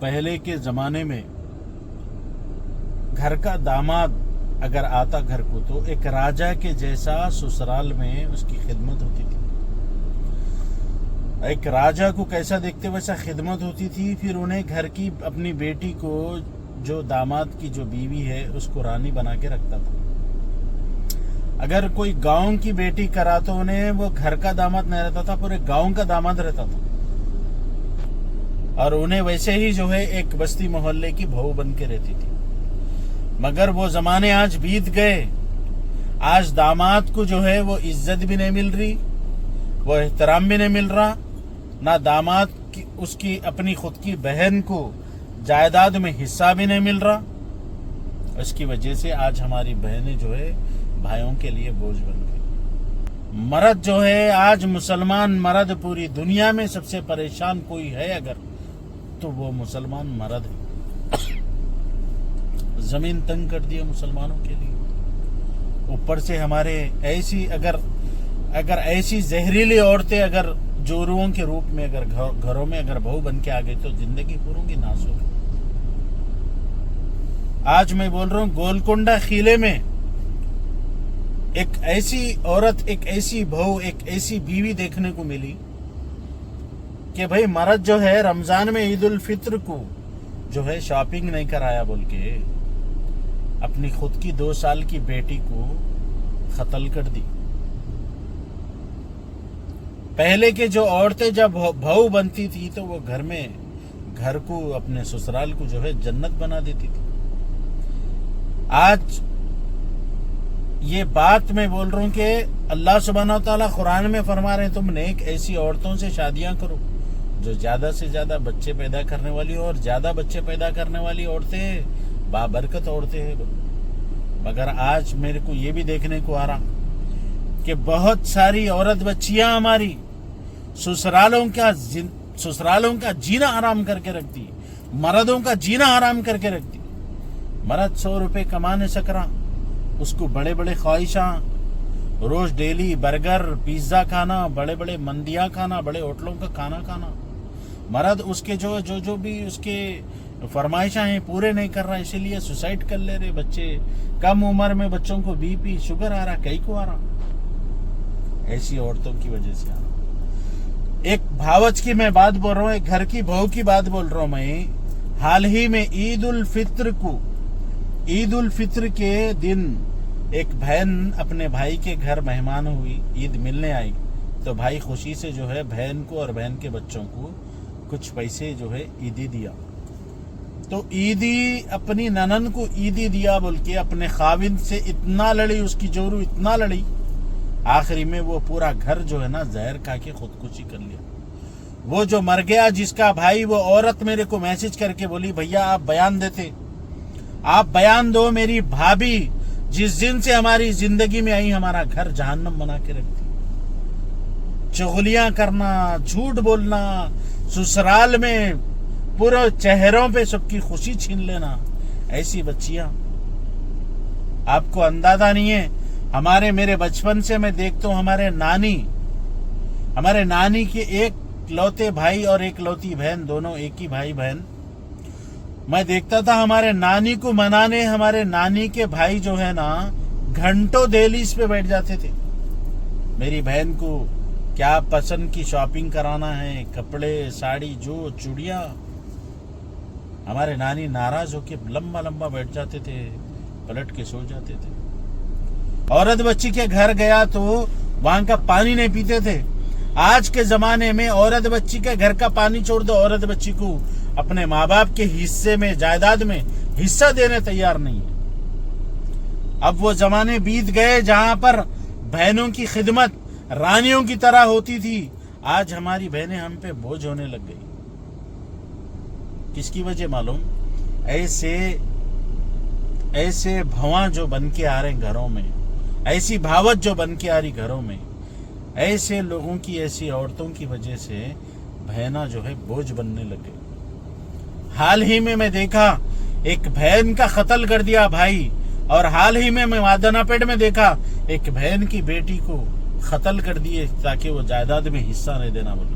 پہلے کے زمانے میں گھر کا داماد اگر آتا گھر کو تو ایک راجہ کے جیسا سسرال میں اس کی خدمت ہوتی تھی. ایک راجہ کو کیسا دیکھتے ویسا خدمت ہوتی تھی. پھر انہیں گھر کی اپنی بیٹی کو جو داماد کی جو بیوی ہے اس کو رانی بنا کے رکھتا تھا. اگر کوئی گاؤں کی بیٹی کرا تو انہیں وہ گھر کا داماد نہیں رہتا تھا, پورے گاؤں کا داماد رہتا تھا. اور انہیں ویسے ہی جو ہے ایک بستی محلے کی بہو بن کے رہتی تھی. مگر وہ زمانے آج بیت گئے. آج داماد کو جو ہے وہ عزت بھی نہیں مل رہی, وہ احترام بھی نہیں مل رہا. نہ داماد اس کی اپنی خود کی بہن کو جائیداد میں حصہ بھی نہیں مل رہا. اس کی وجہ سے آج ہماری بہنیں جو ہے بھائیوں کے لیے بوجھ بن گئی. مرد جو ہے آج مسلمان مرد پوری دنیا میں سب سے پریشان کوئی ہے اگر تو وہ مسلمان مرد ہے. زمین تنگ کر دیا مسلمانوں کے لیے. اوپر سے ہمارے ایسی اگر ایسی زہریلی عورتیں اگر جوروؤں کے روپ میں اگر گھروں میں اگر بہو بن کے آ گئی تو زندگی پوروں کی ناس ہوگی. آج میں بول رہا ہوں گولکنڈہ خیلے میں ایک ایسی عورت, ایک ایسی بہو, ایک ایسی بیوی دیکھنے کو ملی کہ بھائی مرد جو ہے رمضان میں عید الفطر کو جو ہے شاپنگ نہیں کرایا بول کے اپنی خود کی 2 سال کی بیٹی کو قتل کر دی. پہلے کے جو عورتیں جب بہو بنتی تھی تو وہ گھر کو اپنے سسرال کو جو ہے جنت بنا دیتی تھی. آج یہ بات میں بول رہا ہوں کہ اللہ سبحانہ وتعالی قرآن میں فرما رہے ہیں تم نیک ایسی عورتوں سے شادیاں کرو جو زیادہ سے زیادہ بچے پیدا کرنے والی ہو, اور زیادہ بچے پیدا کرنے والی عورتیں بابرکت عورتیں ہیں. مگر آج میرے کو یہ بھی دیکھنے کو آ رہا کہ بہت ساری عورت بچیاں ہماری سسرالوں کا جینا حرام کر کے رکھتی, مردوں کا جینا حرام کر کے رکھتی. مرد 100 روپے کما نہیں سک رہا, اس کو بڑے بڑے خواہشاں, روز ڈیلی برگر پیزا کھانا, بڑے بڑے مندیاں کھانا, بڑے ہوٹلوں کا کھانا کھانا. مرد اس کے جو بھی اس کے فرمائشاں ہیں پورے نہیں کر رہا, اسی لیے سوسائڈ کر لے رہے بچے. کم عمر میں بچوں کو بی پی شوگر آ رہا, کئی کو آ رہا, ایسی عورتوں کی وجہ سے آ رہا. ایک بھاوچ کی میں بات بول رہا ہوں, ایک گھر کی بہو کی بات بول رہا ہوں میں. حال ہی میں عید الفطر کے دن ایک بہن اپنے بھائی کے گھر مہمان ہوئی, عید ملنے آئی تو بھائی خوشی سے جو ہے بہن کو اور بہن کے بچوں کو کچھ پیسے جو ہے عیدی دیا. تو عیدی اپنی ننن کو عیدی دیا بول کے اپنے خاوند سے اتنا لڑی, اس کی جورو اتنا لڑی, آخری میں وہ پورا گھر جو ہے نا زہر کھا کے خودکشی کر لیا. وہ جو مر گیا جس کا بھائی, وہ عورت میرے کو میسج کر کے بولی بھیا آپ بیان دو, میری بھابھی جس دن سے ہماری زندگی میں آئی ہمارا گھر جہنم بنا کے رکھتی. چغلیاں کرنا, جھوٹ بولنا, سسرال میں پورے چہروں پہ سب کی خوشی چھین لینا, ایسی بچیاں آپ کو اندازہ نہیں ہے. میرے بچپن سے میں دیکھتا ہوں ہمارے نانی کے ایک لوتے بھائی اور ایک لوتی بہن, دونوں ایک ہی بھائی بہن. میں دیکھتا تھا ہمارے نانی کو منانے ہمارے نانی کے بھائی جو ہے نا گھنٹوں دہلیز پہ بیٹھ جاتے تھے. میری بہن کو کیا پسند کی شاپنگ کرانا ہے, کپڑے, ساڑی, جو چوڑیاں, ہمارے نانی ناراض ہو کے لمبا بیٹھ جاتے تھے, پلٹ کے سو جاتے تھے. عورت بچی کے گھر گیا تو وہاں کا پانی نہیں پیتے تھے. آج کے زمانے میں عورت بچی کے گھر کا پانی چھوڑ دو, عورت بچی کو اپنے ماں باپ کے حصے میں جائیداد میں حصہ دینے تیار نہیں ہے. اب وہ زمانے بیت گئے جہاں پر بہنوں کی خدمت رانیوں کی طرح ہوتی تھی. آج ہماری بہنیں ہم پہ بوجھ ہونے لگ گئی. کس کی وجہ معلوم؟ ایسے بھواں جو بن کے آ رہے ہیں گھروں میں, ایسی بھاوت جو بن کے آ رہی گھروں میں, ایسے لوگوں کی, ایسی عورتوں کی وجہ سے بہنا جو ہے بوجھ بننے لگے. حال ہی میں دیکھا ایک بہن کا قتل کر دیا بھائی, اور حال ہی میں مادنا پیٹ میں دیکھا ایک بہن کی بیٹی کو قتل کر دیے تاکہ وہ جائیداد میں حصہ نہیں دینا بول کے.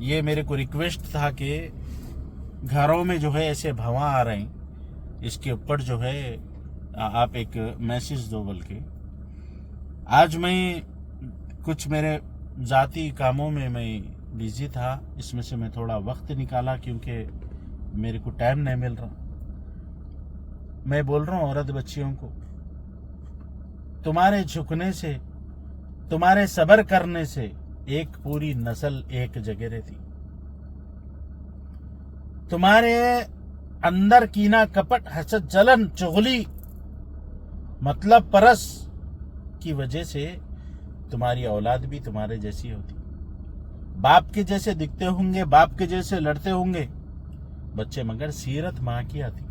یہ میرے کو ریکویسٹ تھا کہ گھروں میں جو ہے ایسے بھواں آ رہے ہیں، اس کے اوپر جو ہے آپ ایک میسج دو. بلکہ آج میں کچھ میرے ذاتی کاموں میں بیزی تھا، اس میں سے میں تھوڑا وقت نکالا کیونکہ میرے کو ٹائم نہیں مل رہا. میں بول رہا ہوں عورت بچیوں کو، تمہارے جھکنے سے، تمہارے صبر کرنے سے ایک پوری نسل ایک جگہ رہتی. تمہارے اندر کینہ، کپٹ، حسد، جلن، چغلی، مطلب پرس کی وجہ سے تمہاری اولاد بھی تمہارے جیسی ہوتی. باپ کے جیسے دکھتے ہوں گے، باپ کے جیسے لڑتے ہوں گے بچے، مگر سیرت ماں کی آتی.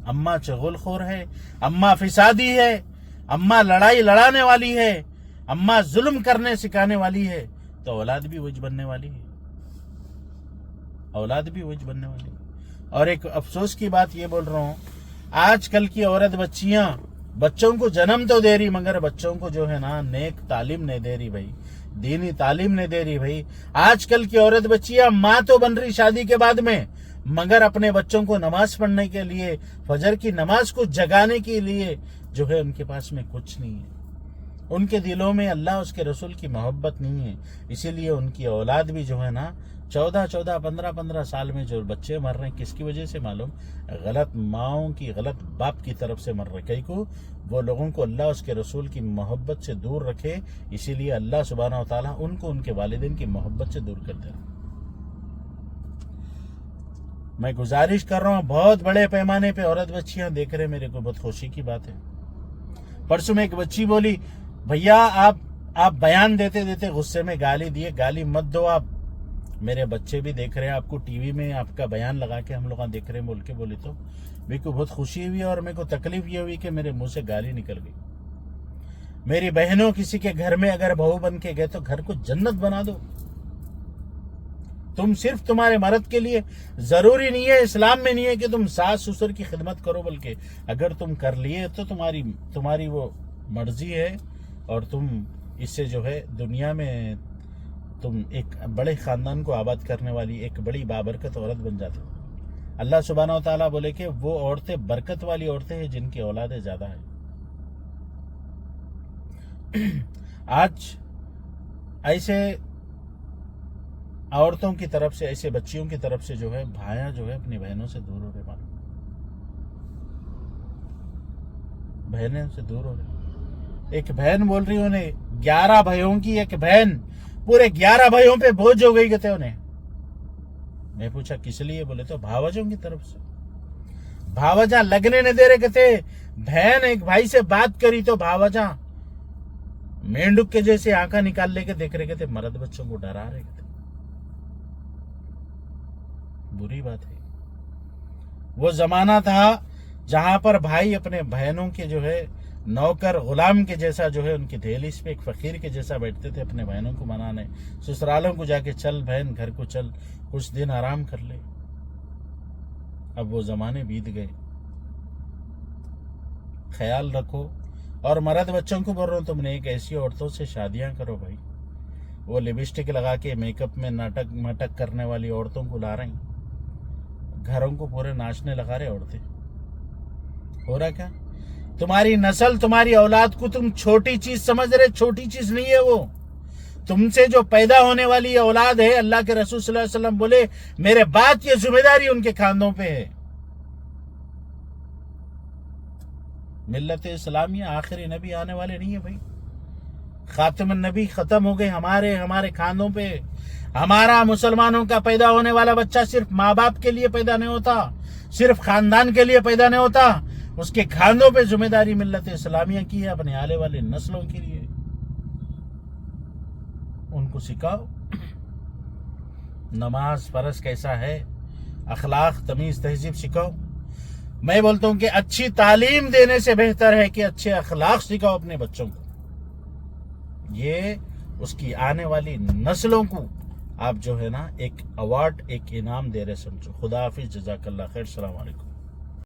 اماں چغل خور ہے، اماں فسادی ہے، اماں لڑائی لڑانے والی ہے، اماں ظلم کرنے سکھانے والی ہے، تو اولاد بھی وہی بننے والی ہے. اولاد بھی وہی بننے والی ہے. اور ایک افسوس کی بات یہ بول رہا ہوں، آج کل کی عورت بچیاں بچوں کو جنم تو دے رہی، مگر بچوں کو جو ہے نا نیک تعلیم نہیں دے رہی بھائی، دینی تعلیم نہیں دے رہی بھائی. آج کل کی عورت بچیاں ماں تو بن رہی شادی کے بعد میں، مگر اپنے بچوں کو نماز پڑھنے کے لیے، فجر کی نماز کو جگانے کے لیے جو ہے ان کے پاس میں کچھ نہیں ہے. ان کے دلوں میں اللہ اس کے رسول کی محبت نہیں ہے. اسی لیے ان کی اولاد بھی جو ہے نا 14 15 سال میں جو بچے مر رہے ہیں، کس کی وجہ سے معلوم؟ غلط ماؤں کی، غلط باپ کی طرف سے مر رہے. کئی کو وہ لوگوں کو اللہ اس کے رسول کی محبت سے دور رکھے، اسی لیے اللہ سبحانہ و تعالیٰ ان کو ان کے والدین کی محبت سے دور کر دے رہا. میں گزارش کر رہا ہوں، بہت بڑے پیمانے پہ عورت بچیاں دیکھ رہے، میرے کو بہت خوشی کی بات ہے. پرسوں میں ایک بچی بولی، بھیا آپ بیان دیتے دیتے غصے میں گالی دیے، گالی مت دو آپ، میرے بچے بھی دیکھ رہے ہیں، آپ کو ٹی وی میں آپ کا بیان لگا کے ہم لوگ دیکھ رہے ہیں بول کے بولی. تو میرے کو بہت خوشی ہوئی اور میرے کو تکلیف یہ ہوئی کہ میرے منہ سے گالی نکل گئی. میری بہنوں کسی کے گھر میں اگر بہو بن کے گئے تو گھر کو جنت بنا دو. تم صرف تمہارے مرد کے لیے، ضروری نہیں ہے، اسلام میں نہیں ہے کہ تم ساس سسر کی خدمت کرو، بلکہ اگر تم کر لیے تو تمہاری وہ مرضی ہے، اور تم اس سے جو ہے دنیا میں تم ایک بڑے خاندان کو آباد کرنے والی ایک بڑی بابرکت عورت بن جاتے. اللہ سبحانہ و تعالیٰ بولے کہ وہ عورتیں برکت والی عورتیں ہیں جن کی اولادیں زیادہ ہیں. آج ایسے عورتوں کی طرف سے، ایسے بچیوں کی طرف سے جو ہے بھائیاں جو ہے اپنی بہنوں سے دور ہو رہے، بہنیں سے دور ہو رہے. ایک بہن بول رہی انہیں 11 بھائیوں کی ایک بہن پورے 11 بھائیوں پہ بوجھ ہو گئی کہتے انہیں. میں پوچھا کس لیے؟ بولے تو بھاوجوں کی طرف سے. بھاوجاں لگنے نہ دے رہے کہتے. بہن ایک بھائی سے بات کری تو بھاوجاں مینڈک کے جیسے آنکھیں نکال لے کے دیکھ رہے کہتے، مرد بچوں کو ڈرا رہے کہتے. بری بات ہے. وہ زمانہ تھا جہاں پر بھائی اپنے بہنوں کے جو ہے نوکر غلام کے جیسا جو ہے ان کی دہلیز پہ ایک فقیر کے جیسا بیٹھتے تھے اپنے بہنوں کو منانے. سسرالوں کو جا کے چل بہن گھر کو چل، کچھ دن آرام کر لے. اب وہ زمانے بیت گئے. خیال رکھو. اور مرد بچوں کو بول رہا ہوں، تم نے ایک ایسی عورتوں سے شادیاں کرو بھائی. وہ لپسٹک لگا کے میک اپ میں ناٹک مٹک کرنے والی عورتوں کو لا رہی، گھروں کو پورے ناچنے لگا رہے عورتیں. ہو رہا کیا؟ تمہاری نسل، تمہاری اولاد کو تم چھوٹی چیز سمجھ رہے. چھوٹی چیز نہیں ہے وہ. تم سے جو پیدا ہونے والی اولاد ہے، اللہ کے رسول صلی اللہ علیہ وسلم بولے میرے بعد یہ ذمہ داری ان کے کاندھوں پہ ہے. ملت اسلامیہ آخری نبی آنے والے نہیں ہے بھائی. خاتم النبی ختم ہو گئے. ہمارے کاندھوں پہ. ہمارا مسلمانوں کا پیدا ہونے والا بچہ صرف ماں باپ کے لیے پیدا نہیں ہوتا، صرف خاندان کے لیے پیدا نہیں ہوتا. اس کے کاندھوں پہ ذمہ داری ملت اسلامیہ کی ہے اپنے آنے والے نسلوں کے لیے. ان کو سکھاؤ نماز فرض کیسا ہے، اخلاق تمیز تہذیب سکھاؤ. میں بولتا ہوں کہ اچھی تعلیم دینے سے بہتر ہے کہ اچھے اخلاق سکھاؤ اپنے بچوں کو. یہ اس کی آنے والی نسلوں کو آپ جو ہے نا ایک ایوارڈ، ایک انعام دے رہے سمجھو. خدا حافظ، جزاک اللہ خیر، السلام علیکم.